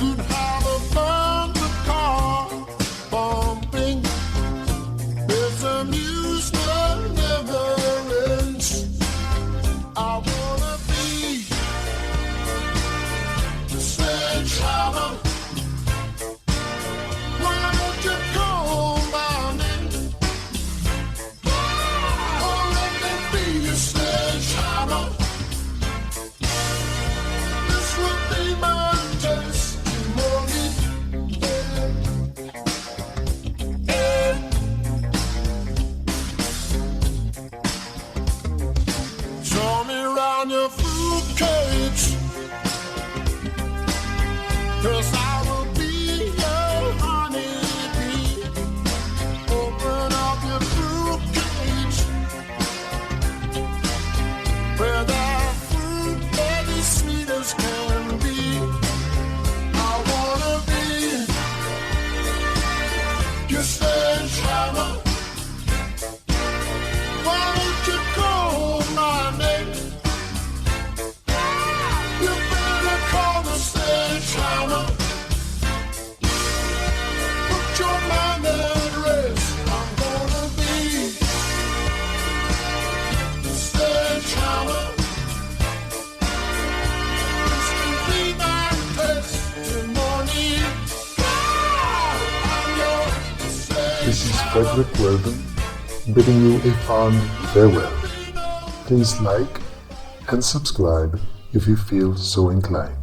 could have a thunder car bumping. There's amusement never ends. I wanna be the sledgehammer. Why don't you call my name? Oh, let me be your sledgehammer. This would be my testimony. Show me around your fruitcake, 'cause I will be your honeybee. Open up your fruitcake, where that fruit that is sweet as can be. I wanna be your sledgehammer. Why don't you call my name? You better call the sledgehammer. Put your mind at rest. I'm gonna be the sledgehammer. This can be my testimony. I'm your This is sledgehammer. Gabriel bidding you a fond farewell. Please like and subscribe if you feel so inclined.